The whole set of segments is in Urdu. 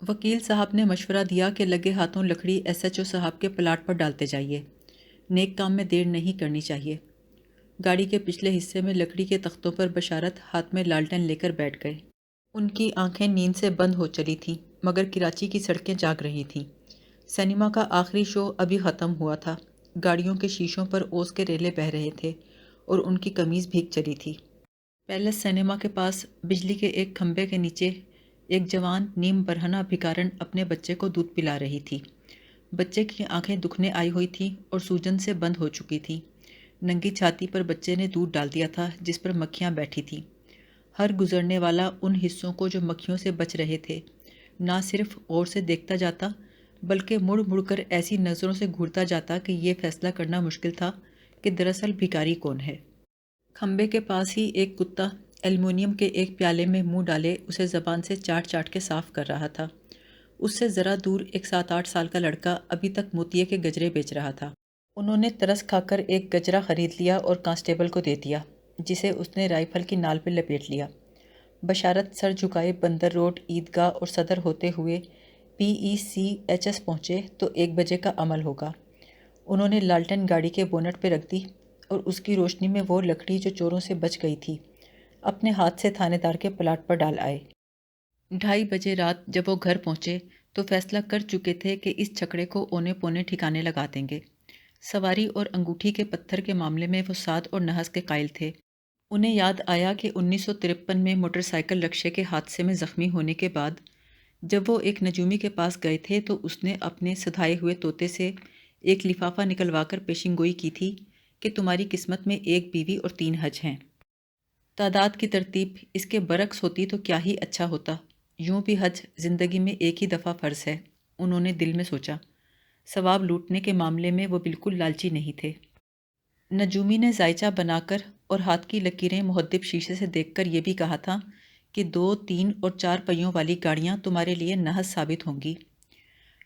وکیل صاحب نے مشورہ دیا کہ لگے ہاتھوں لکڑی ایس ایچ او صاحب کے پلاٹ پر ڈالتے جائیے، نیک کام میں دیر نہیں کرنی چاہیے۔ گاڑی کے پچھلے حصے میں لکڑی کے تختوں پر بشارت ہاتھ میں لالٹین لے کر بیٹھ گئے۔ ان کی آنکھیں نیند سے بند ہو چلی تھیں، مگر کراچی کی سڑکیں جاگ رہی تھیں۔ سینما کا آخری شو ابھی ختم ہوا تھا۔ گاڑیوں کے شیشوں پر اوس کے ریلے بہہ رہے تھے اور ان کی قمیض بھیگ چلی تھی۔ پیلس سینما کے پاس بجلی کے ایک کھمبے کے نیچے ایک جوان نیم برہنہ بھکارن اپنے بچے کو دودھ پلا رہی تھی۔ بچے کی آنکھیں دکھنے آئی ہوئی تھیں اور سوجن سے بند ہو چکی تھیں۔ ننگی چھاتی پر بچے نے دودھ ڈال دیا تھا جس پر مکھیاں بیٹھی تھیں۔ ہر گزرنے والا ان حصوں کو جو مکھیوں سے بچ رہے تھے نہ صرف غور سے دیکھتا جاتا بلکہ مڑ مڑ کر ایسی نظروں سے گھورتا جاتا کہ یہ فیصلہ کرنا مشکل تھا کہ دراصل بھکاری کون ہے۔ کھمبے کے پاس ہی ایک کتا ایلومینیم کے ایک پیالے میں منہ ڈالے اسے زبان سے چاٹ چاٹ کے صاف کر رہا تھا۔ اس سے ذرا دور ایک 7-8 سال کا لڑکا ابھی تک موتیے کے گجرے بیچ رہا تھا۔ انہوں نے ترس کھا کر ایک گجرا خرید لیا اور کانسٹیبل کو دے دیا، جسے اس نے رائفل کی نال پہ لپیٹ لیا۔ بشارت سر جھکائے بندر روڈ عیدگاہ اور صدر ہوتے ہوئے PECHS پہنچے تو 1 بجے کا عمل ہوگا۔ انہوں نے لالٹین گاڑی کے بونٹ پہ رکھ دی اور اس کی روشنی میں وہ لکڑی جو چوروں سے بچ گئی تھی اپنے ہاتھ سے تھانے دار کے پلاٹ پر ڈال آئے۔ 2:30 بجے رات جب وہ گھر پہنچے تو فیصلہ کر چکے تھے کہ اس چھکڑے کو اونے پونے ٹھکانے لگا دیں گے۔ سواری اور انگوٹھی کے پتھر کے معاملے میں وہ سعد اور نحس کے قائل تھے۔ انہیں یاد آیا کہ 1953 میں موٹر سائیکل رکشے کے حادثے میں زخمی ہونے کے بعد جب وہ ایک نجومی کے پاس گئے تھے تو اس نے اپنے سدھائے ہوئے طوطے سے ایک لفافہ نکلوا کر پیشن گوئی کی تھی کہ تمہاری قسمت میں 1 بیوی اور 3 حج ہیں۔ تعداد کی ترتیب اس کے برعکس ہوتی تو کیا ہی اچھا ہوتا۔ یوں بھی حج زندگی میں ایک ہی دفعہ فرض ہے، انہوں نے دل میں سوچا۔ ثواب لوٹنے کے معاملے میں وہ بالکل لالچی نہیں تھے۔ نجومی نے زائچہ بنا کر اور ہاتھ کی لکیریں محدب شیشے سے دیکھ کر یہ بھی کہا تھا کہ 2، 3 اور 4 پہیوں والی گاڑیاں تمہارے لیے نحس ثابت ہوں گی۔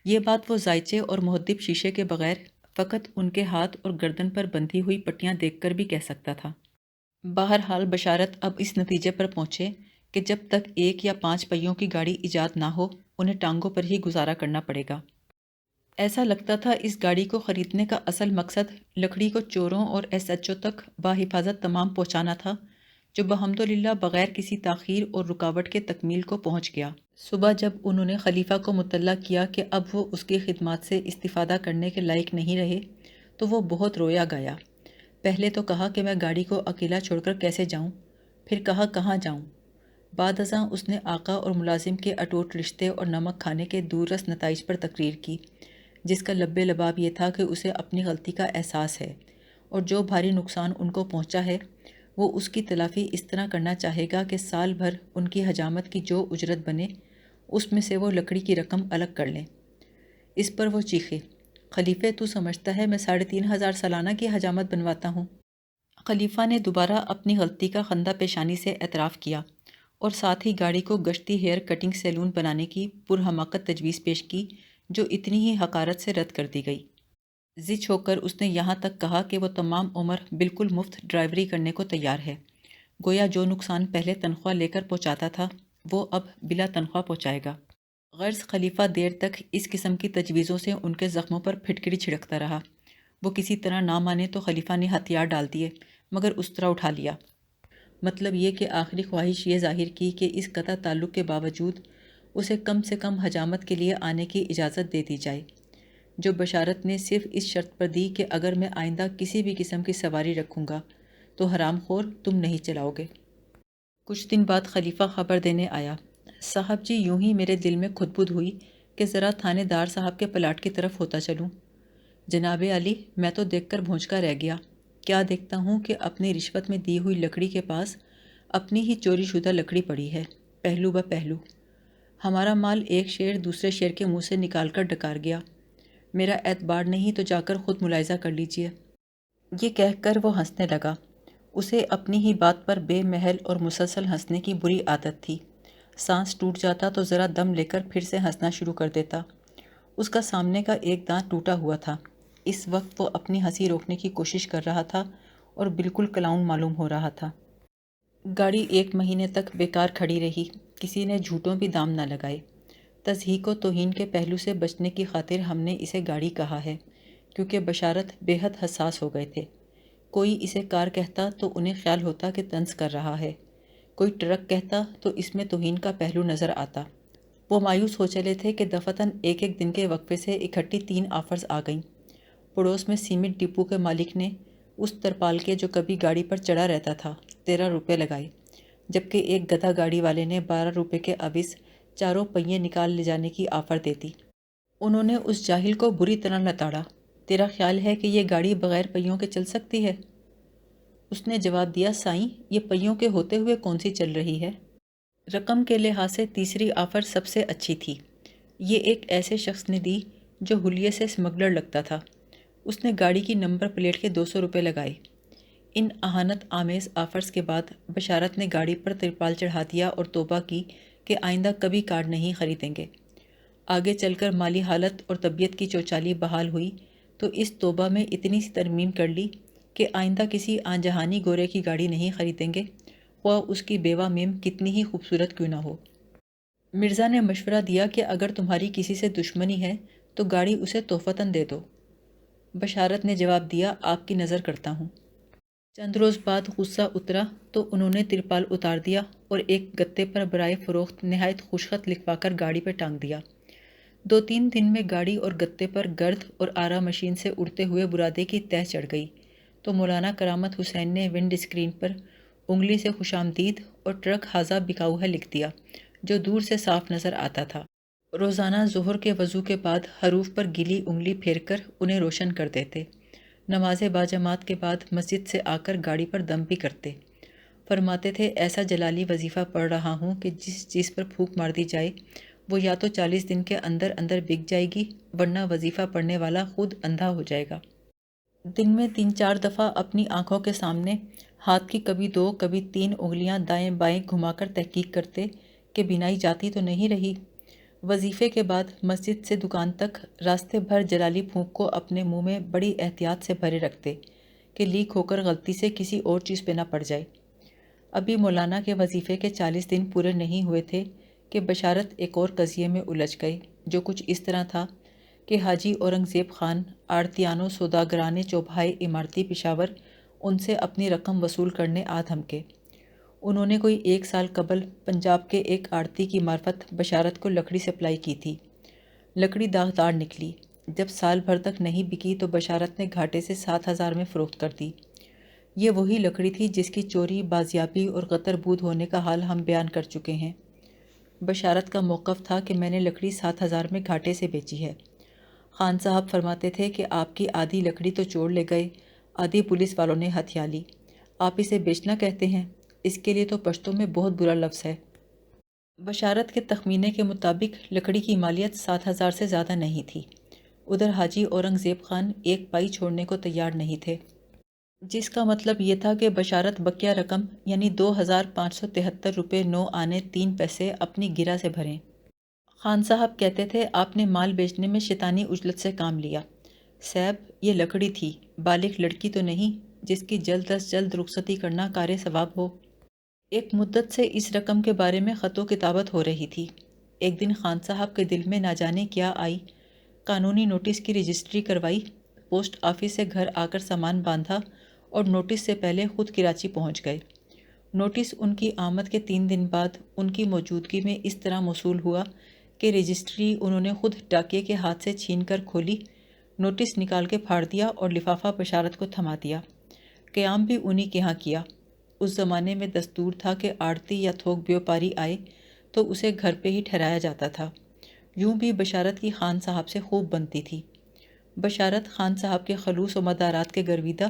یہ بات وہ زائچے اور محدب شیشے کے بغیر فقط ان کے ہاتھ اور گردن پر بندھی ہوئی پٹیاں دیکھ کر بھی کہہ سکتا تھا۔ بہرحال بشارت اب اس نتیجے پر پہنچے کہ جب تک 1 یا 5 پہیوں کی گاڑی ایجاد نہ ہو انہیں ٹانگوں پر ہی گزارا کرنا پڑے گا۔ ایسا لگتا تھا اس گاڑی کو خریدنے کا اصل مقصد لکڑی کو چوروں اور SHO تک بحفاظت تمام پہنچانا تھا، جو بحمدللہ بغیر کسی تاخیر اور رکاوٹ کے تکمیل کو پہنچ گیا۔ صبح جب انہوں نے خلیفہ کو مطلع کیا کہ اب وہ اس کی خدمات سے استفادہ کرنے کے لائق نہیں رہے تو وہ بہت رویا گایا۔ پہلے تو کہا کہ میں گاڑی کو اکیلا چھوڑ کر کیسے جاؤں، پھر کہا کہاں جاؤں۔ بعد ازاں اس نے آقا اور ملازم کے اٹوٹ رشتے اور نمک کھانے کے دوررس نتائج پر تقریر کی، جس کا لب لباب یہ تھا کہ اسے اپنی غلطی کا احساس ہے اور جو بھاری نقصان ان کو پہنچا ہے وہ اس کی تلافی اس طرح کرنا چاہے گا کہ سال بھر ان کی حجامت کی جو اجرت بنے اس میں سے وہ لکڑی کی رقم الگ کر لیں۔ اس پر وہ چیخے، خلیفے تو سمجھتا ہے میں 3500 سالانہ کی حجامت بنواتا ہوں۔ خلیفہ نے دوبارہ اپنی غلطی کا خندہ پیشانی سے اعتراف کیا اور ساتھ ہی گاڑی کو گشتی ہیئر کٹنگ سیلون بنانے کی پرحماقت تجویز پیش کی جو اتنی ہی حقارت سے رد کر دی گئی۔ زچ ہو کر اس نے یہاں تک کہا کہ وہ تمام عمر بالکل مفت ڈرائیوری کرنے کو تیار ہے، گویا جو نقصان پہلے تنخواہ لے کر پہنچاتا تھا وہ اب بلا تنخواہ پہنچائے گا۔ غرض خلیفہ دیر تک اس قسم کی تجویزوں سے ان کے زخموں پر پھٹکڑی چھڑکتا رہا۔ وہ کسی طرح نہ مانے تو خلیفہ نے ہتھیار ڈال دیے مگر اس طرح اٹھا لیا۔ مطلب یہ کہ آخری خواہش یہ ظاہر کی کہ اس قطع تعلق کے باوجود اسے کم سے کم حجامت کے لیے آنے کی اجازت دے دی جائے، جو بشارت نے صرف اس شرط پر دی کہ اگر میں آئندہ کسی بھی قسم کی سواری رکھوں گا تو حرام خور تم نہیں چلاؤ گے۔ کچھ دن بعد خلیفہ خبر دینے آیا، صاحب جی یوں ہی میرے دل میں خطبد ہوئی کہ ذرا تھانے دار صاحب کے پلاٹ کی طرف ہوتا چلوں۔ جناب عالی، میں تو دیکھ کر بھونچکا رہ گیا۔ کیا دیکھتا ہوں کہ اپنی رشوت میں دی ہوئی لکڑی کے پاس اپنی ہی چوری شدہ لکڑی پڑی ہے، پہلو بہ پہلو۔ ہمارا مال ایک شیر دوسرے شیر کے منہ سے نکال کر ڈکار گیا۔ میرا اعتبار نہیں تو جا کر خود ملاحظہ کر لیجئے۔ یہ کہہ کر وہ ہنسنے لگا۔ اسے اپنی ہی بات پر بے محل اور مسلسل ہنسنے کی بری عادت تھی۔ سانس ٹوٹ جاتا تو ذرا دم لے کر پھر سے ہنسنا شروع کر دیتا۔ اس کا سامنے کا ایک دانت ٹوٹا ہوا تھا۔ اس وقت وہ اپنی ہنسی روکنے کی کوشش کر رہا تھا اور بالکل کلاؤن معلوم ہو رہا تھا۔ گاڑی 1 مہینے تک بیکار کھڑی رہی، کسی نے جھوٹوں بھی دام نہ لگائے۔ تضحیک و توہین کے پہلو سے بچنے کی خاطر ہم نے اسے گاڑی کہا ہے، کیونکہ بشارت بے حد حساس ہو گئے تھے۔ کوئی اسے کار کہتا تو انہیں خیال ہوتا کہ طنز کر رہا ہے، کوئی ٹرک کہتا تو اس میں توہین کا پہلو نظر آتا۔ وہ مایوس ہو چلے تھے کہ دفعتاً ایک ایک دن کے وقفے سے اکٹھی 3 آفرز آ گئیں۔ پڑوس میں سیمنٹ ڈپو کے مالک نے اس ترپال کے جو کبھی گاڑی پر چڑھا رہتا تھا 13 روپے لگائے، جبکہ ایک گدھا گاڑی والے نے 12 روپے کے عوض چاروں پہیے نکال لے جانے کی آفر دے دی۔ انہوں نے اس جاہل کو بری طرح لتاڑا، تیرا خیال ہے کہ یہ گاڑی بغیر پہیوں کے چل سکتی ہے؟ اس نے جواب دیا، سائیں، یہ پہیوں کے ہوتے ہوئے کون سی چل رہی ہے؟ رقم کے لحاظ سے تیسری آفر سب سے اچھی تھی۔ یہ ایک ایسے شخص نے دی جو حلیے سے اسمگلر لگتا تھا۔ اس نے گاڑی کی نمبر پلیٹ کے 200 روپے لگائے۔ ان اہانت آمیز آفرز کے بعد بشارت نے گاڑی پر ترپال چڑھا دیا اور توبہ کی کہ آئندہ کبھی کار نہیں خریدیں گے۔ آگے چل کر مالی حالت اور طبیعت کی چوچالی بحال ہوئی تو اس توبہ میں اتنی سی ترمیم کر لی کہ آئندہ کسی آن جہانی گورے کی گاڑی نہیں خریدیں گے، خواہ اس کی بیوہ میم کتنی ہی خوبصورت کیوں نہ ہو۔ مرزا نے مشورہ دیا کہ اگر تمہاری کسی سے دشمنی ہے تو گاڑی اسے تحفتاً دے دو۔ بشارت نے جواب دیا، آپ کی نظر کرتا ہوں۔ چند روز بعد غصہ اترا تو انہوں نے ترپال اتار دیا اور ایک گتے پر برائے فروخت نہایت خوشخط لکھوا کر گاڑی پہ ٹانگ دیا۔ 2-3 دن میں گاڑی اور گتے پر گرد اور آرا مشین سے اڑتے ہوئے برادے کی تہ چڑھ گئی تو مولانا کرامت حسین نے ونڈ اسکرین پر انگلی سے خوش آمدید اور ٹرک حاضہ بکاؤ ہے لکھ دیا، جو دور سے صاف نظر آتا تھا۔ روزانہ ظہر کے وضو کے بعد حروف پر گیلی انگلی پھیر کر انہیں روشن کر دیتے۔ نماز باجماعت کے بعد مسجد سے آ کر گاڑی پر دم بھی کرتے۔ فرماتے تھے، ایسا جلالی وظیفہ پڑھ رہا ہوں کہ جس چیز پر پھونک مار دی جائے وہ یا تو 40 دن کے اندر اندر بک جائے گی، ورنہ وظیفہ پڑھنے والا خود اندھا ہو جائے گا۔ دن میں 3-4 دفعہ اپنی آنکھوں کے سامنے ہاتھ کی کبھی 2 کبھی 3 انگلیاں دائیں بائیں گھما کر تحقیق کرتے کہ بینائی جاتی تو نہیں رہی۔ وظیفے کے بعد مسجد سے دکان تک راستے بھر جلالی پھونک کو اپنے منہ میں بڑی احتیاط سے بھرے رکھتے کہ لیک ہو کر غلطی سے کسی اور چیز پہ نہ پڑ جائے۔ ابھی مولانا کے وظیفے کے 40 دن پورے نہیں ہوئے تھے کہ بشارت ایک اور قضیے میں الجھ گئے، جو کچھ اس طرح تھا کہ حاجی اورنگزیب خان آڑتیانوں سوداگرانے چوبھائے عمارتی پشاور ان سے اپنی رقم وصول کرنے آ دھمکے۔ انہوں نے کوئی 1 سال قبل پنجاب کے ایک آڑتی کی معرفت بشارت کو لکڑی سپلائی کی تھی۔ لکڑی داغدار نکلی۔ جب سال بھر تک نہیں بکی تو بشارت نے گھاٹے سے 7,000 میں فروخت کر دی۔ یہ وہی لکڑی تھی جس کی چوری، بازیابی اور غدر بود ہونے کا حال ہم بیان کر چکے ہیں۔ بشارت کا موقف تھا کہ میں نے لکڑی 7,000 میں گھاٹے سے بیچی ہے۔ خان صاحب فرماتے تھے کہ آپ کی آدھی لکڑی تو چور لے گئے، آدھی پولیس والوں نے ہتھیا لی، آپ اسے بیچنا کہتے ہیں؟ اس کے لیے تو پشتو میں بہت برا لفظ ہے۔ بشارت کے تخمینے کے مطابق لکڑی کی مالیت 7,000 سے زیادہ نہیں تھی۔ ادھر حاجی اورنگزیب خان ایک پائی چھوڑنے کو تیار نہیں تھے، جس کا مطلب یہ تھا کہ بشارت بقیہ رقم یعنی 2,573 روپے 9 آنے 3 پیسے اپنی گرہ سے بھریں۔ خان صاحب کہتے تھے، آپ نے مال بیچنے میں شیطانی عجلت سے کام لیا۔ صاحب، یہ لکڑی تھی، بالغ لڑکی تو نہیں جس کی جلد از جلد رخصتی کرنا کار ثواب ہو۔ ایک مدت سے اس رقم کے بارے میں خط و کتابت ہو رہی تھی۔ ایک دن خان صاحب کے دل میں نہ جانے کیا آئی، قانونی نوٹس کی رجسٹری کروائی، پوسٹ آفس سے گھر آ کر سامان باندھا اور نوٹس سے پہلے خود کراچی پہنچ گئے۔ نوٹس ان کی آمد کے 3 دن بعد ان کی موجودگی میں اس طرح موصول ہوا کہ رجسٹری انہوں نے خود ڈاکیے کے ہاتھ سے چھین کر کھولی، نوٹس نکال کے پھاڑ دیا اور لفافہ بشارت کو تھما دیا۔ قیام بھی انہی کے ہاں کیا۔ اس زمانے میں دستور تھا کہ آڑتی یا تھوک بیوپاری آئے تو اسے گھر پہ ہی ٹھہرایا جاتا تھا۔ یوں بھی بشارت کی خان صاحب سے خوب بنتی تھی۔ بشارت خان صاحب کے خلوص و مدارات کے گرویدہ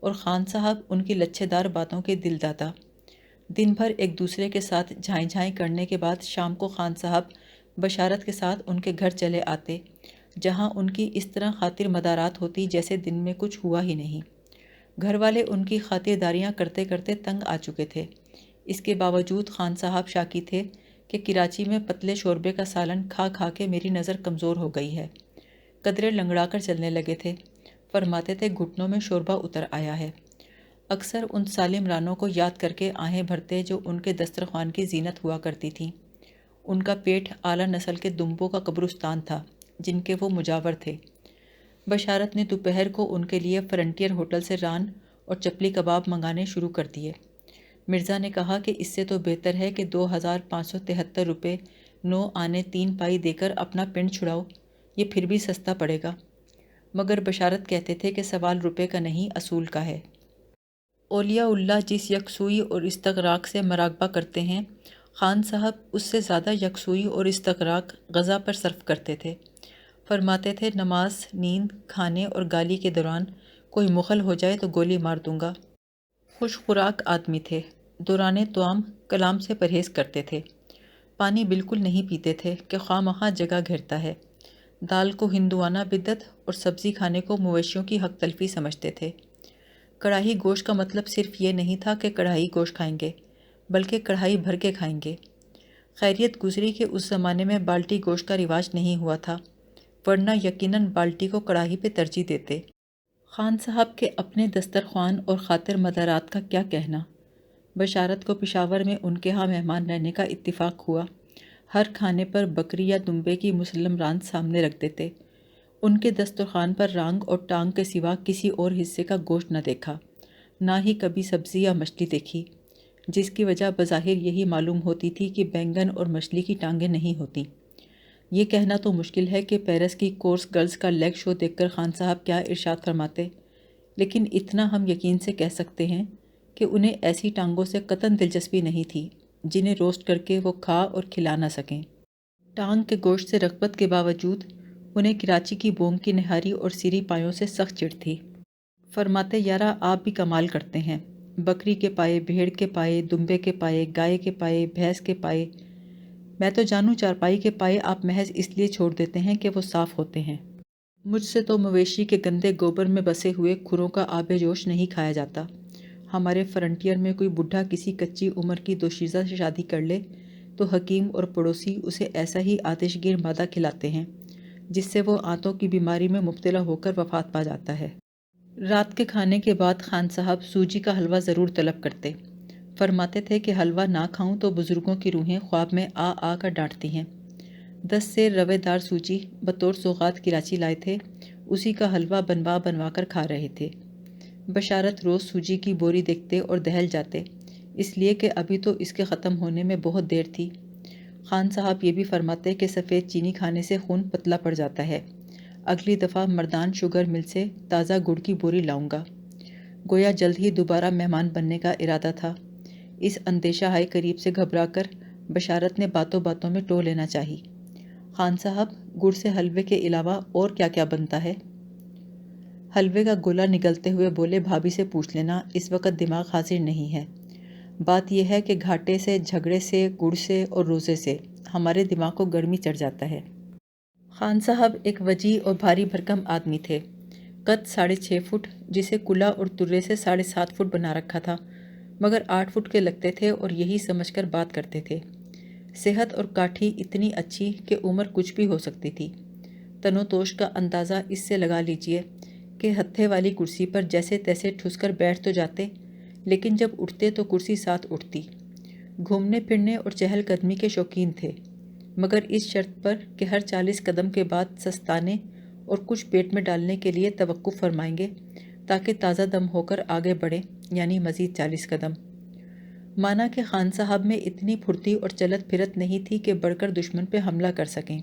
اور خان صاحب ان کی لچھے دار باتوں کے دل دادا۔ دن بھر ایک دوسرے کے ساتھ جھائیں جھائیں کرنے کے بعد شام کو خان صاحب بشارت کے ساتھ ان کے گھر چلے آتے، جہاں ان کی اس طرح خاطر مدارات ہوتی جیسے دن میں کچھ ہوا ہی نہیں۔ گھر والے ان کی خاطرداریاں کرتے کرتے تنگ آ چکے تھے۔ اس کے باوجود خان صاحب شاکی تھے کہ کراچی میں پتلے شوربے کا سالن کھا کھا کے میری نظر کمزور ہو گئی ہے۔ قدرے لنگڑا کر چلنے لگے تھے۔ فرماتے تھے، گھٹنوں میں شوربہ اتر آیا ہے۔ اکثر ان سالم رانوں کو یاد کر کے آہیں بھرتے جو ان کے دسترخوان کی زینت ہوا کرتی تھیں۔ ان کا پیٹ اعلیٰ نسل کے دمبوں کا قبرستان تھا جن کے وہ مجاور تھے۔ بشارت نے دوپہر کو ان کے لیے فرنٹیئر ہوٹل سے ران اور چپلی کباب منگانے شروع کر دیے۔ مرزا نے کہا کہ اس سے تو بہتر ہے کہ 2573 روپے 9 آنے 3 پائی دے کر اپنا پنڈ چھڑاؤ، یہ پھر بھی سستا پڑے گا۔ مگر بشارت کہتے تھے کہ سوال روپے کا نہیں، اصول کا ہے۔ اولیاء اللہ جس یکسوئی اور استغراق سے مراقبہ کرتے ہیں، خان صاحب اس سے زیادہ یکسوئی اور استغراق غذا پر صرف کرتے تھے۔ فرماتے تھے نماز، نیند، کھانے اور گالی کے دوران کوئی مغل ہو جائے تو گولی مار دوں گا۔ خوش خوراک آدمی تھے، دوران طعام کلام سے پرہیز کرتے تھے۔ پانی بالکل نہیں پیتے تھے کہ خواہ مخواہ جگہ گھیرتا ہے۔ دال کو ہندوانہ بدعت اور سبزی کھانے کو مویشیوں کی حق تلفی سمجھتے تھے۔ کڑاہی گوشت کا مطلب صرف یہ نہیں تھا کہ کڑاہی گوشت کھائیں گے، بلکہ کڑھائی بھر کے کھائیں گے۔ خیریت گزری کہ اس زمانے میں بالٹی گوشت کا رواج نہیں ہوا تھا، ورنہ یقیناً بالٹی کو کڑاہی پہ ترجیح دیتے۔ خان صاحب کے اپنے دسترخوان اور خاطر مدارات کا کیا کہنا۔ بشارت کو پشاور میں ان کے ہاں مہمان رہنے کا اتفاق ہوا۔ ہر کھانے پر بکری یا دمبے کی مسلم راند سامنے رکھ دیتے۔ ان کے دسترخوان پر رانگ اور ٹانگ کے سوا کسی اور حصے کا گوشت نہ دیکھا، نہ ہی کبھی سبزی یا مچھلی دیکھی، جس کی وجہ بظاہر یہی معلوم ہوتی تھی کہ بینگن اور مچھلی کی ٹانگیں نہیں ہوتیں۔ یہ کہنا تو مشکل ہے کہ پیرس کی کورس گرلز کا لیگ شو دیکھ کر خان صاحب کیا ارشاد فرماتے، لیکن اتنا ہم یقین سے کہہ سکتے ہیں کہ انہیں ایسی ٹانگوں سے قطعاً دلچسپی نہیں تھی جنہیں روسٹ کر کے وہ کھا اور کھلا نہ سکیں۔ ٹانگ کے گوشت سے رغبت کے باوجود انہیں کراچی کی بونگ کی نہاری اور سیری پایوں سے سخت چڑ تھی۔ فرماتے یارا آپ بھی کمال کرتے ہیں، بکری کے پائے، بھیڑ کے پائے، دمبے کے پائے، گائے کے پائے، بھینس کے پائے، میں تو جانوں چارپائی کے پائے آپ محض اس لیے چھوڑ دیتے ہیں کہ وہ صاف ہوتے ہیں۔ مجھ سے تو مویشی کے گندے گوبر میں بسے ہوئے کھروں کا آب جوش نہیں کھایا جاتا۔ ہمارے فرنٹیئر میں کوئی بڈھا کسی کچی عمر کی دوشیزہ سے شادی کر لے تو حکیم اور پڑوسی اسے ایسا ہی آتش گیر مادہ کھلاتے ہیں جس سے وہ آنتوں کی بیماری میں مبتلا ہو کر وفات پا جاتا ہے۔ رات کے کھانے کے بعد خان صاحب سوجی کا حلوہ ضرور طلب کرتے۔ فرماتے تھے کہ حلوہ نہ کھاؤں تو بزرگوں کی روحیں خواب میں آ آ کر ڈانٹتی ہیں۔ 10 سیر روے دار سوجی بطور سوغات کراچی لائے تھے، اسی کا حلوہ بنوا کر کھا رہے تھے۔ بشارت روز سوجی کی بوری دیکھتے اور دہل جاتے، اس لیے کہ ابھی تو اس کے ختم ہونے میں بہت دیر تھی۔ خان صاحب یہ بھی فرماتے کہ سفید چینی کھانے سے خون پتلا پڑ جاتا ہے، اگلی دفعہ مردان شوگر مل سے تازہ گڑ کی بوری لاؤں گا۔ گویا جلد ہی دوبارہ مہمان بننے کا ارادہ تھا۔ اس اندیشہ ہائے قریب سے گھبرا کر بشارت نے باتوں باتوں میں ٹو لینا چاہی، خان صاحب گڑ سے حلوے کے علاوہ اور کیا کیا بنتا ہے؟ حلوے کا گولا نگلتے ہوئے بولے بھابھی سے پوچھ لینا، اس وقت دماغ حاضر نہیں ہے۔ بات یہ ہے کہ گھاٹے سے، جھگڑے سے، گڑ سے اور روزے سے ہمارے دماغ کو گرمی چڑھ جاتا ہے۔ خان صاحب ایک وجیح اور بھاری بھرکم آدمی تھے، قد 6.5 فٹ، جسے کلا اور ترے سے 7.5 فٹ بنا رکھا تھا، مگر 8 فٹ کے لگتے تھے اور یہی سمجھ کر بات کرتے تھے۔ صحت اور کاٹھی اتنی اچھی کہ عمر کچھ بھی ہو سکتی تھی۔ تن و توش کا اندازہ اس سے لگا لیجئے کہ ہتھے والی کرسی پر جیسے تیسے ٹھس کر بیٹھ تو جاتے، لیکن جب اٹھتے تو کرسی ساتھ اٹھتی۔ گھومنے پھرنے اور چہل قدمی کے شوقین تھے، مگر اس شرط پر کہ ہر 40 قدم کے بعد سستانے اور کچھ پیٹ میں ڈالنے کے لیے توقف فرمائیں گے تاکہ تازہ دم ہو کر آگے بڑھیں، یعنی مزید 40 قدم۔ مانا کہ خان صاحب میں اتنی پھرتی اور چلت پھرت نہیں تھی کہ بڑھ کر دشمن پہ حملہ کر سکیں،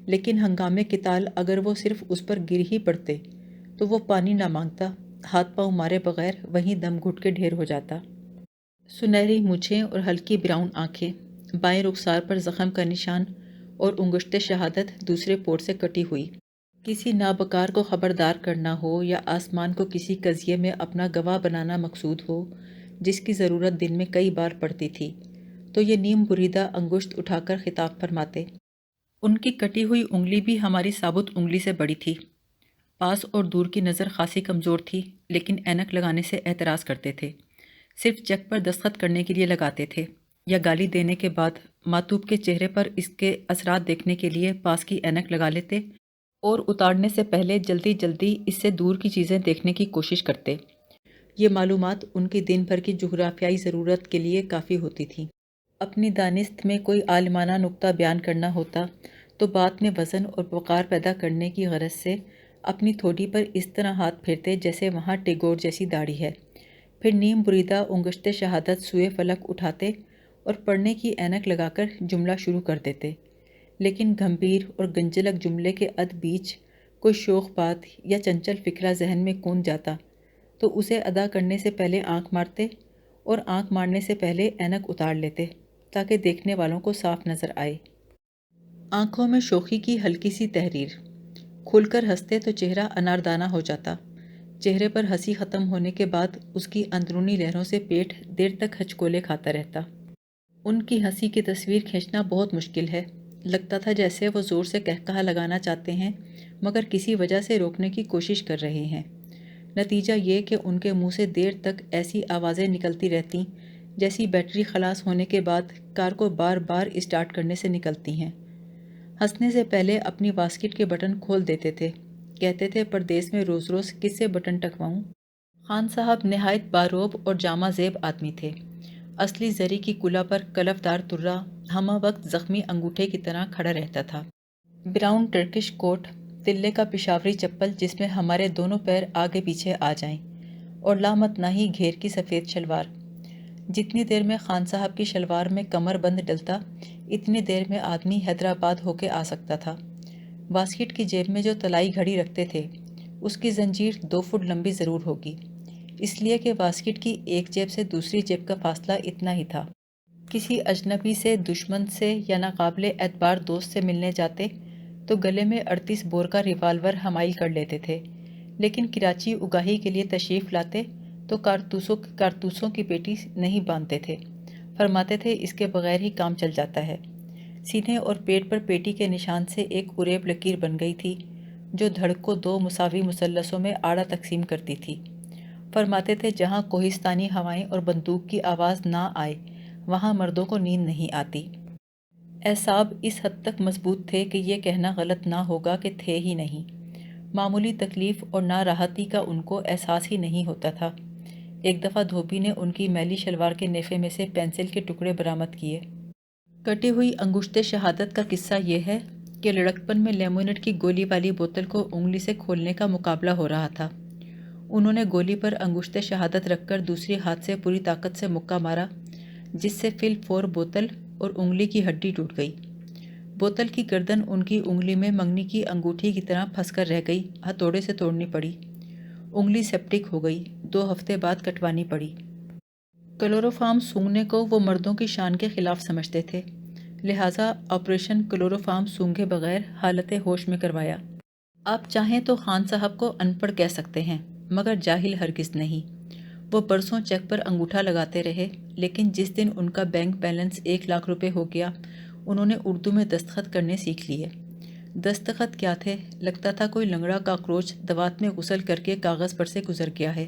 لیکن ہنگامے قتال اگر وہ صرف اس پر گر ہی پڑتے تو وہ پانی نہ مانگتا، ہاتھ پاؤں مارے بغیر وہیں دم گھٹ کے ڈھیر ہو جاتا۔ سنہری مونچھیں اور ہلکی براؤن آنکھیں، بائیں رخسار پر زخم کا نشان اور انگشت شہادت دوسرے پورٹ سے کٹی ہوئی۔ کسی نابکار کو خبردار کرنا ہو یا آسمان کو کسی قضیے میں اپنا گواہ بنانا مقصود ہو، جس کی ضرورت دن میں کئی بار پڑتی تھی، تو یہ نیم بریدہ انگشت اٹھا کر خطاب فرماتے۔ ان کی کٹی ہوئی انگلی بھی ہماری ثابت انگلی سے بڑی تھی۔ پاس اور دور کی نظر خاصی کمزور تھی، لیکن اینک لگانے سے اعتراض کرتے تھے، صرف چیک پر دستخط کرنے کے لیے لگاتے تھے، یا گالی دینے کے بعد ماتوب کے چہرے پر اس کے اثرات دیکھنے کے لیے پاس کی اینک لگا لیتے اور اتارنے سے پہلے جلدی جلدی اس سے دور کی چیزیں دیکھنے کی کوشش کرتے۔ یہ معلومات ان کی دن بھر کی جغرافیائی ضرورت کے لیے کافی ہوتی تھیں۔ اپنی دانست میں کوئی عالمانہ نکتہ بیان کرنا ہوتا تو بات میں وزن اور وقار پیدا کرنے کی غرض سے اپنی تھوڑی پر اس طرح ہاتھ پھیرتے جیسے وہاں ٹیگور جیسی داڑھی ہے، پھر نیم بریدہ انگشت شہادت سوئے فلک اٹھاتے اور پڑھنے کی اینک لگا کر جملہ شروع کر دیتے، لیکن گھمبیر اور گنجلک جملے کے بیچ کوئی شوخ بات یا چنچل فکرہ ذہن میں کوند جاتا تو اسے ادا کرنے سے پہلے آنکھ مارتے اور آنکھ مارنے سے پہلے اینک اتار لیتے تاکہ دیکھنے والوں کو صاف نظر آئے۔ آنکھوں میں شوخی کی ہلکی سی تحریر، کھل کر ہنستے تو چہرہ اناردانہ ہو جاتا، چہرے پر ہنسی ختم ہونے کے بعد اس کی اندرونی لہروں سے پیٹ دیر تک ہچکولے کھاتا رہتا۔ ان کی ہنسی کی تصویر کھینچنا بہت مشکل ہے، لگتا تھا جیسے وہ زور سے قہقہہ لگانا چاہتے ہیں مگر کسی وجہ سے روکنے کی کوشش کر رہے ہیں۔ نتیجہ یہ کہ ان کے منہ سے دیر تک ایسی آوازیں نکلتی رہتیں جیسی بیٹری خلاص ہونے کے بعد کار کو بار بار اسٹارٹ کرنے سے نکلتی ہیں۔ ہنسنے سے پہلے اپنی واسکٹ کے بٹن کھول دیتے تھے، کہتے تھے پردیس میں روز روز کس سے بٹن ٹکواؤں۔ خان صاحب نہایت باروب اور جامہ زیب آدمی تھے، اصلی زری کی کلا پر کلف دار ترا ہمہ وقت زخمی انگوٹھے کی طرح کھڑا رہتا تھا، براؤن ٹرکش کوٹ، تلے کا پشاوری چپل جس میں ہمارے دونوں پیر آگے پیچھے آ جائیں، اور لامتناہی گھیر کی سفید شلوار۔ جتنی دیر میں خان صاحب کی شلوار میں کمر بند ڈلتا اتنی دیر میں آدمی حیدرآباد ہو کے آ سکتا تھا۔ واسکٹ کی جیب میں جو طلائی گھڑی رکھتے تھے اس کی زنجیر 2 فٹ لمبی ضرور ہوگی، اس لیے کہ واسکٹ کی ایک جیب سے دوسری جیب کا فاصلہ اتنا ہی تھا۔ کسی اجنبی سے، دشمن سے یا ناقابل اعتبار دوست سے ملنے جاتے تو گلے میں 38 بور کا ریوالور حمائل کر لیتے تھے، لیکن کراچی اگاہی کے لیے تشریف لاتے تو کارتوسوں کی پیٹی نہیں باندھتے تھے، فرماتے تھے اس کے بغیر ہی کام چل جاتا ہے۔ سینے اور پیٹ پر پیٹی کے نشان سے ایک اریب لکیر بن گئی تھی جو دھڑ کو 2 مساوی مثلثوں میں آڑا تقسیم کرتی تھی۔ فرماتے تھے جہاں کوہستانی ہوائیں اور بندوق کی آواز نہ آئے وہاں مردوں کو نیند نہیں آتی۔ اعصاب اس حد تک مضبوط تھے کہ یہ کہنا غلط نہ ہوگا کہ تھے ہی نہیں۔ معمولی تکلیف اور ناراحتی کا ان کو احساس ہی نہیں ہوتا تھا۔ ایک دفعہ دھوبی نے ان کی میلی شلوار کے نیفے میں سے پینسل کے ٹکڑے برآمد کیے۔ کٹی ہوئی انگشت شہادت کا قصہ یہ ہے کہ لڑکپن میں لیمونیڈ کی گولی والی بوتل کو انگلی سے کھولنے کا مقابلہ ہو رہا تھا۔ انہوں نے گولی پر انگشت شہادت رکھ کر دوسری ہاتھ سے پوری طاقت سے مکہ مارا جس سے فل فور بوتل اور انگلی کی ہڈی ٹوٹ گئی۔ بوتل کی گردن ان کی انگلی میں منگنی کی انگوٹھی کی طرح پھنس کر رہ گئی، ہتھوڑے سے توڑنی پڑی۔ انگلی سیپٹک ہو گئی، 2 ہفتے بعد کٹوانی پڑی۔ کلوروفارم سونگھنے کو وہ مردوں کی شان کے خلاف سمجھتے تھے، لہٰذا آپریشن کلوروفارم سونگھے بغیر حالت ہوش میں کروایا۔ آپ چاہیں تو خان صاحب کو ان پڑھ کہہ سکتے ہیں مگر جاہل ہرگز نہیں۔ وہ برسوں چیک پر انگوٹھا لگاتے رہے، لیکن جس دن ان کا بینک بیلنس 1 لاکھ روپے ہو گیا انہوں نے اردو میں دستخط کرنے سیکھ لیے۔ دستخط کیا تھے؟ لگتا تھا کوئی لنگڑا کاکروچ دوات میں غسل کر کے کاغذ پر سے گزر گیا ہے۔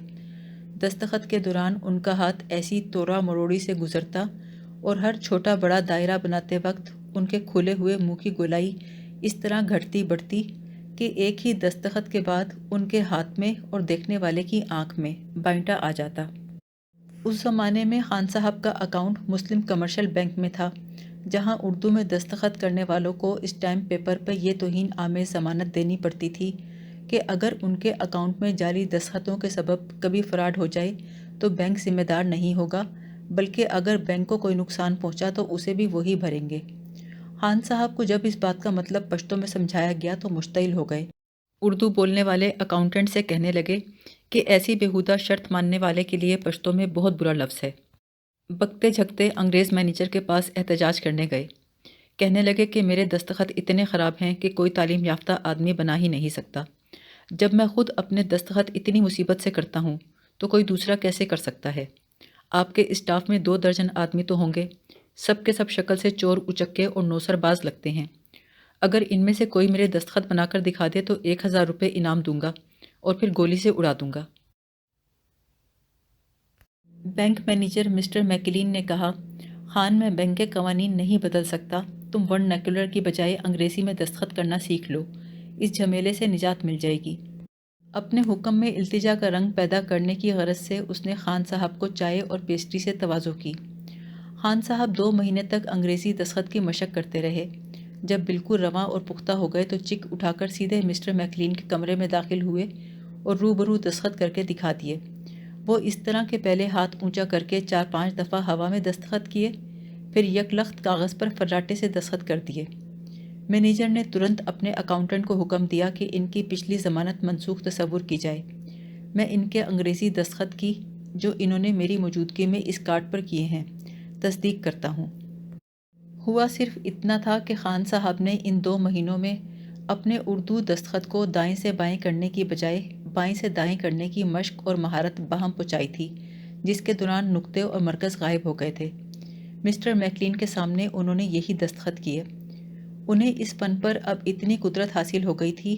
دستخط کے دوران ان کا ہاتھ ایسی توڑا مروڑی سے گزرتا اور ہر چھوٹا بڑا دائرہ بناتے وقت ان کے کھلے ہوئے منہ کی گولائی اس طرح گھٹتی بڑھتی کہ ایک ہی دستخط کے بعد ان کے ہاتھ میں اور دیکھنے والے کی آنکھ میں بائنٹا آ جاتا۔ اس زمانے میں خان صاحب کا اکاؤنٹ مسلم کمرشل بینک میں تھا، جہاں اردو میں دستخط کرنے والوں کو اسٹیمپ پیپر پہ یہ توہین آمیز ضمانت دینی پڑتی تھی کہ اگر ان کے اکاؤنٹ میں جعلی دستخطوں کے سبب کبھی فراڈ ہو جائے تو بینک ذمہ دار نہیں ہوگا، بلکہ اگر بینک کو کوئی نقصان پہنچا تو اسے بھی وہی بھریں گے۔ خان صاحب کو جب اس بات کا مطلب پشتو میں سمجھایا گیا تو مشتعل ہو گئے۔ اردو بولنے والے اکاؤنٹنٹ سے کہنے لگے کہ ایسی بیہودہ شرط ماننے والے کے لیے پشتو میں بہت برا لفظ ہے۔ بکتے جھکتے انگریز مینیجر کے پاس احتجاج کرنے گئے، کہنے لگے کہ میرے دستخط اتنے خراب ہیں کہ کوئی تعلیم یافتہ آدمی بنا ہی نہیں سکتا۔ جب میں خود اپنے دستخط اتنی مصیبت سے کرتا ہوں تو کوئی دوسرا کیسے کر سکتا ہے؟ آپ کے اسٹاف میں 2 درجن آدمی تو ہوں گے، سب کے سب شکل سے چور اچکے اور نوسر باز لگتے ہیں۔ اگر ان میں سے کوئی میرے دستخط بنا کر دکھا دے تو 1000 روپے انعام دوں گا اور پھر گولی سے اڑا دوں گا۔ بینک مینیجر مسٹر میکلین نے کہا، خان میں بینک کے قوانین نہیں بدل سکتا، تم ورنیکولر کی بجائے انگریزی میں دستخط کرنا سیکھ لو، اس جھمیلے سے نجات مل جائے گی۔ اپنے حکم میں التجا کا رنگ پیدا کرنے کی غرض سے اس نے خان صاحب کو چائے اور پیسٹری سے تواضع کی۔ خان صاحب 2 مہینے تک انگریزی دستخط کی مشق کرتے رہے۔ جب بالکل رواں اور پختہ ہو گئے تو چک اٹھا کر سیدھے مسٹر میکلین کے کمرے میں داخل ہوئے اور روبرو دستخط کر کے دکھا دیے۔ وہ اس طرح کہ پہلے ہاتھ اونچا کر کے 4-5 دفعہ ہوا میں دستخط کیے، پھر یک لخت کاغذ پر فراٹے سے دستخط کر دیے۔ مینیجر نے ترنت اپنے اکاؤنٹنٹ کو حکم دیا کہ ان کی پچھلی ضمانت منسوخ تصور کی جائے۔ میں ان کے انگریزی دستخط کی، جو انہوں نے میری موجودگی میں اس کارڈ پر کیے ہیں، تصدیق کرتا ہوں۔ ہوا صرف اتنا تھا کہ خان صاحب نے ان 2 مہینوں میں اپنے اردو دستخط کو دائیں سے بائیں کرنے کی بجائے بائیں سے دائیں کرنے کی مشق اور مہارت باہم پہنچائی تھی، جس کے دوران نقطے اور مرکز غائب ہو گئے تھے۔ مسٹر میکلین کے سامنے انہوں نے یہی دستخط کیے۔ انہیں اس فن پر اب اتنی قدرت حاصل ہو گئی تھی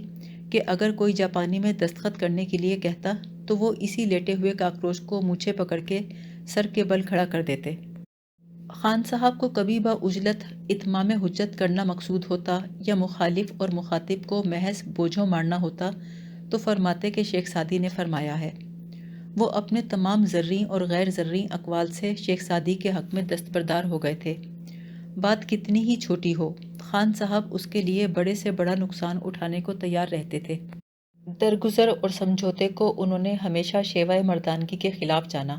کہ اگر کوئی جاپانی میں دستخط کرنے کے لیے کہتا تو وہ اسی لیٹے ہوئے کاکروچ کو مونچھیں پکڑ کے سر کے بل کھڑا کر دیتے۔ خان صاحب کو کبھی بعجلت اتمام حجت کرنا مقصود ہوتا یا مخالف اور مخاطب کو محض بوجھوں مارنا ہوتا تو فرماتے کہ شیخ سعدی نے فرمایا ہے۔ وہ اپنے تمام زرعی اور غیر زرعی اقوال سے شیخ سعدی کے حق میں دستبردار ہو گئے تھے۔ بات کتنی ہی چھوٹی ہو، خان صاحب اس کے لیے بڑے سے بڑا نقصان اٹھانے کو تیار رہتے تھے۔ درگزر اور سمجھوتے کو انہوں نے ہمیشہ شیوہ مردانگی کے خلاف جانا۔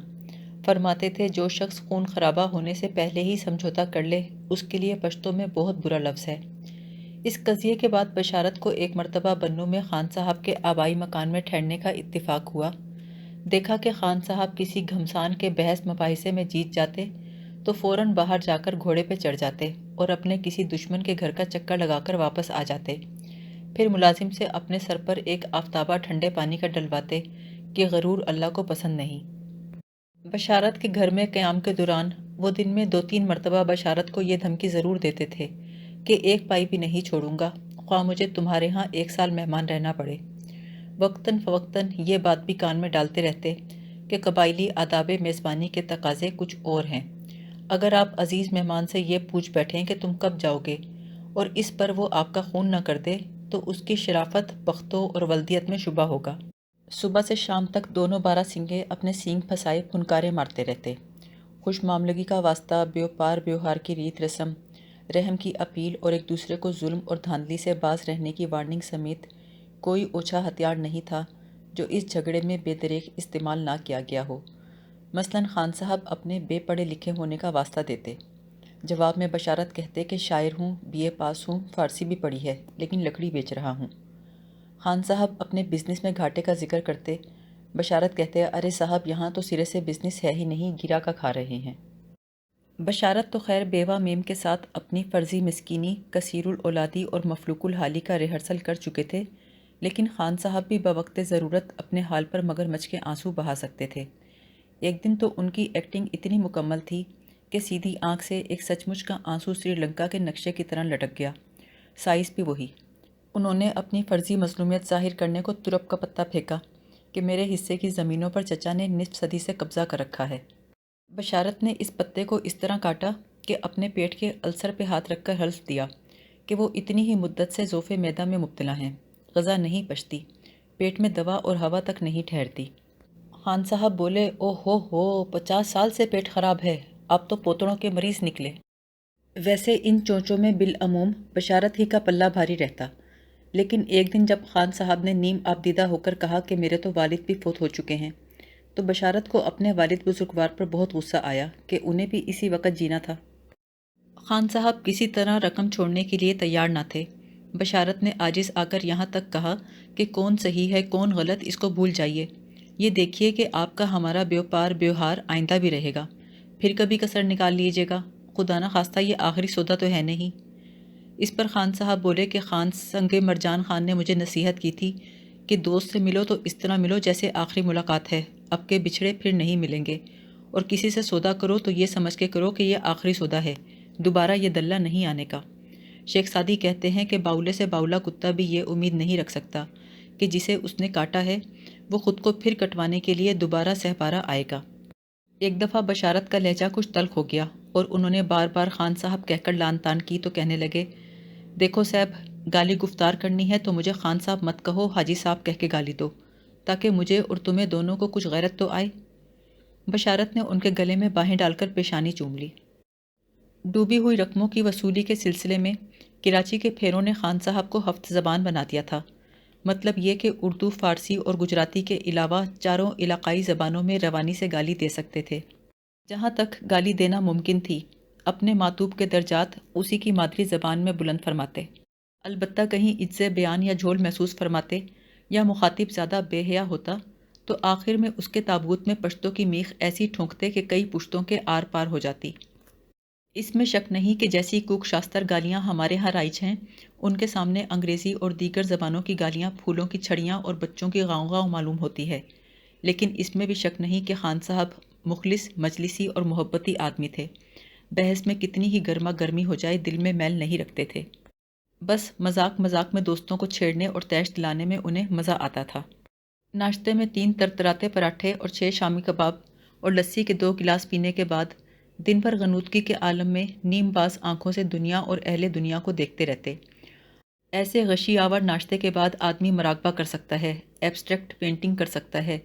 فرماتے تھے جو شخص خون خرابہ ہونے سے پہلے ہی سمجھوتا کر لے اس کے لیے پشتو میں بہت برا لفظ ہے۔ اس قضیے کے بعد بشارت کو ایک مرتبہ بنوں میں خان صاحب کے آبائی مکان میں ٹھہرنے کا اتفاق ہوا۔ دیکھا کہ خان صاحب کسی گھمسان کے بحث مباحثے میں جیت جاتے تو فوراً باہر جا کر گھوڑے پہ چڑھ جاتے اور اپنے کسی دشمن کے گھر کا چکر لگا کر واپس آ جاتے۔ پھر ملازم سے اپنے سر پر ایک آفتابہ ٹھنڈے پانی کا ڈلواتے کہ غرور اللہ کو پسند نہیں۔ بشارت کے گھر میں قیام کے دوران وہ دن میں 2-3 مرتبہ بشارت کو یہ دھمکی ضرور دیتے تھے کہ ایک پائی بھی نہیں چھوڑوں گا، خواہ مجھے تمہارے ہاں 1 سال مہمان رہنا پڑے۔ وقتاً فوقتاً یہ بات بھی کان میں ڈالتے رہتے کہ قبائلی آداب میزبانی کے تقاضے کچھ اور ہیں۔ اگر آپ عزیز مہمان سے یہ پوچھ بیٹھیں کہ تم کب جاؤ گے اور اس پر وہ آپ کا خون نہ کر دے تو اس کی شرافت، پختو اور ولدیت میں شبہ ہوگا۔ صبح سے شام تک دونوں بارہ سنگے اپنے سینگ پھنسائے پھنکارے مارتے رہتے۔ خوش معاملگی کا واسطہ، بیوپار بیوہار کی ریت رسم، رحم کی اپیل اور ایک دوسرے کو ظلم اور دھاندلی سے باز رہنے کی وارننگ سمیت کوئی اوچھا ہتھیار نہیں تھا جو اس جھگڑے میں بے دریغ استعمال نہ کیا گیا ہو۔ مثلاً خان صاحب اپنے بے پڑھے لکھے ہونے کا واسطہ دیتے، جواب میں بشارت کہتے کہ شاعر ہوں، BA پاس ہوں، فارسی بھی پڑھی ہے، لیکن لکڑی بیچ رہا ہوں۔ خان صاحب اپنے بزنس میں گھاٹے کا ذکر کرتے، بشارت کہتے ارے صاحب یہاں تو سرے سے بزنس ہے ہی نہیں، گرا کا کھا رہے ہیں۔ بشارت تو خیر بیوہ میم کے ساتھ اپنی فرضی مسکینی، کثیر الاولادی اور مفلوق الحالی کا ریہرسل کر چکے تھے، لیکن خان صاحب بھی بوقت ضرورت اپنے حال پر مگر مچھ کے آنسو بہا سکتے تھے۔ ایک دن تو ان کی ایکٹنگ اتنی مکمل تھی کہ سیدھی آنکھ سے ایک سچ مچ کا آنسو سری لنکا کے نقشے کی طرح لٹک گیا، سائز بھی وہی۔ انہوں نے اپنی فرضی مظلومیت ظاہر کرنے کو ترپ کا پتہ پھینکا کہ میرے حصے کی زمینوں پر چچا نے نصف صدی سے قبضہ کر رکھا ہے۔ بشارت نے اس پتے کو اس طرح کاٹا کہ اپنے پیٹ کے السر پہ ہاتھ رکھ کر حلف دیا کہ وہ اتنی ہی مدت سے ذوف معدہ میں مبتلا ہیں، غذا نہیں پچتی، پیٹ میں دوا اور ہوا تک نہیں ٹھہرتی۔ خان صاحب بولے او ہو 50 سال سے پیٹ خراب ہے، آپ تو پوتڑوں کے مریض نکلے۔ ویسے ان چونچوں میں بالعموم بشارت ہی کا پلہ بھاری رہتا، لیکن ایک دن جب خان صاحب نے نیم آبدیدہ ہو کر کہا کہ میرے تو والد بھی فوت ہو چکے ہیں، تو بشارت کو اپنے والد بزرگوار پر بہت غصہ آیا کہ انہیں بھی اسی وقت جینا تھا۔ خان صاحب کسی طرح رقم چھوڑنے کے لیے تیار نہ تھے۔ بشارت نے عاجز آ کر یہاں تک کہا کہ کون صحیح ہے کون غلط اس کو بھول جائیے، یہ دیکھیے کہ آپ کا ہمارا بیوپار بیوہار آئندہ بھی رہے گا، پھر کبھی کسر نکال لیجیے گا، خدا نہ خواستہ یہ آخری سودا تو ہے نہیں۔ اس پر خان صاحب بولے کہ خان سنگ مرجان خان نے مجھے نصیحت کی تھی کہ دوست سے ملو تو اس طرح ملو جیسے آخری ملاقات ہے، اب کے بچھڑے پھر نہیں ملیں گے، اور کسی سے سودا کرو تو یہ سمجھ کے کرو کہ یہ آخری سودا ہے، دوبارہ یہ دلہ نہیں آنے کا۔ شیخ سعدی کہتے ہیں کہ باولے سے باولا کتا بھی یہ امید نہیں رکھ سکتا کہ جسے اس نے کاٹا ہے وہ خود کو پھر کٹوانے کے لیے دوبارہ سہپارہ آئے گا۔ ایک دفعہ بشارت کا لہجہ کچھ تلخ ہو گیا اور انہوں نے بار بار خان صاحب کہہ کر لان تان کی تو کہنے لگے دیکھو صاحب، گالی گفتار کرنی ہے تو مجھے خان صاحب مت کہو، حاجی صاحب کہہ کے گالی دو، تاکہ مجھے اور تمہیں دونوں کو کچھ غیرت تو آئے۔ بشارت نے ان کے گلے میں باہیں ڈال کر پیشانی چوم لی۔ ڈوبی ہوئی رقموں کی وصولی کے سلسلے میں کراچی کے پھیروں نے خان صاحب کو ہفت زبان بنا دیا تھا، مطلب یہ کہ اردو، فارسی اور گجراتی کے علاوہ چاروں علاقائی زبانوں میں روانی سے گالی دے سکتے تھے۔ جہاں تک گالی دینا ممکن تھی، اپنے ماتوب کے درجات اسی کی مادری زبان میں بلند فرماتے، البتہ کہیں عجز بیان یا جھول محسوس فرماتے یا مخاطب زیادہ بے حیا ہوتا تو آخر میں اس کے تابوت میں پشتوں کی میخ ایسی ٹھونکتے کہ کئی پشتوں کے آر پار ہو جاتی۔ اس میں شک نہیں کہ جیسی کوک شاستر گالیاں ہمارے ہاں رائج ہیں، ان کے سامنے انگریزی اور دیگر زبانوں کی گالیاں پھولوں کی چھڑیاں اور بچوں کی غاؤں غاؤں معلوم ہوتی ہے، لیکن اس میں بھی شک نہیں کہ خان صاحب مخلص، مجلسی اور محبتی آدمی تھے۔ بحث میں کتنی ہی گرما گرمی ہو جائے دل میں میل نہیں رکھتے تھے، بس مذاق مذاق میں دوستوں کو چھیڑنے اور تیش دلانے میں انہیں مزہ آتا تھا۔ ناشتے میں 3 ترتراتے پراٹھے اور 6 شامی کباب اور لسی کے 2 گلاس پینے کے بعد دن بھر غنودگی کے عالم میں نیم باز آنکھوں سے دنیا اور اہل دنیا کو دیکھتے رہتے۔ ایسے غشی آور ناشتے کے بعد آدمی مراقبہ کر سکتا ہے، ایبسٹریکٹ پینٹنگ کر سکتا ہے،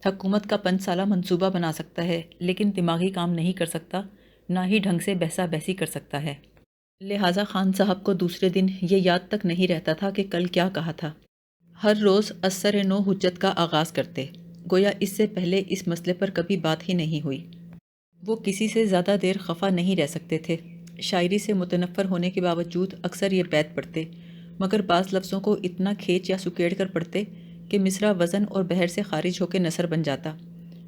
حکومت کا 5 سالہ منصوبہ بنا سکتا ہے، لیکن دماغی کام نہیں کر سکتا، نہ ہی ڈھنگ سے بحثہ بحثی کر سکتا ہے۔ لہٰذا خان صاحب کو دوسرے دن یہ یاد تک نہیں رہتا تھا کہ کل کیا کہا تھا۔ ہر روز اثر نو حجت کا آغاز کرتے، گویا اس سے پہلے اس مسئلے پر کبھی بات ہی نہیں ہوئی۔ وہ کسی سے زیادہ دیر خفا نہیں رہ سکتے تھے۔ شاعری سے متنفر ہونے کے باوجود اکثر یہ بیت پڑھتے، مگر بعض لفظوں کو اتنا کھینچ یا سکیڑ کر پڑھتے کہ مصرع وزن اور بحر سے خارج ہو کے نثر بن جاتا۔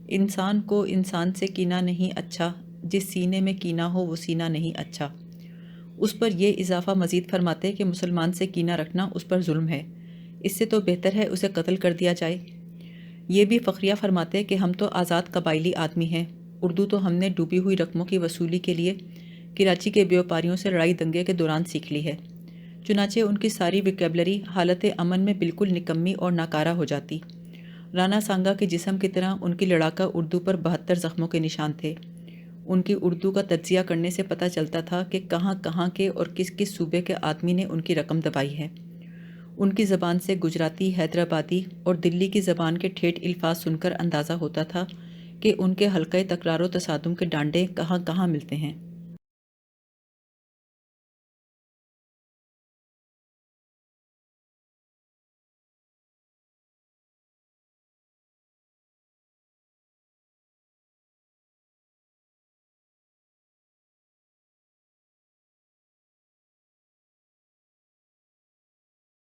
انسان کو انسان سے کینہ نہیں اچھا، جس سینے میں کینہ ہو وہ سینہ نہیں اچھا۔ اس پر یہ اضافہ مزید فرماتے کہ مسلمان سے کینہ رکھنا اس پر ظلم ہے، اس سے تو بہتر ہے اسے قتل کر دیا جائے۔ یہ بھی فخریہ فرماتے کہ ہم تو آزاد قبائلی آدمی ہیں، اردو تو ہم نے ڈوبی ہوئی رقموں کی وصولی کے لیے کراچی کے بیوپاریوں سے لڑائی دنگے کے دوران سیکھ لی ہے۔ چنانچہ ان کی ساری ویکیبلری حالت امن میں بالکل نکمی اور ناکارہ ہو جاتی۔ رانا سانگا کے جسم کی طرح ان کی لڑاکا اردو پر 72 زخموں کے نشان تھے۔ ان کی اردو کا تجزیہ کرنے سے پتہ چلتا تھا کہ کہاں کہاں کے اور کس کس صوبے کے آدمی نے ان کی رقم دبائی ہے۔ ان کی زبان سے گجراتی، حیدرآبادی اور دلی کی زبان کے ٹھیٹھ الفاظ سن کر اندازہ ہوتا تھا کہ ان کے حلقۂ تکرار و تصادم کے ڈانڈے کہاں کہاں ملتے ہیں۔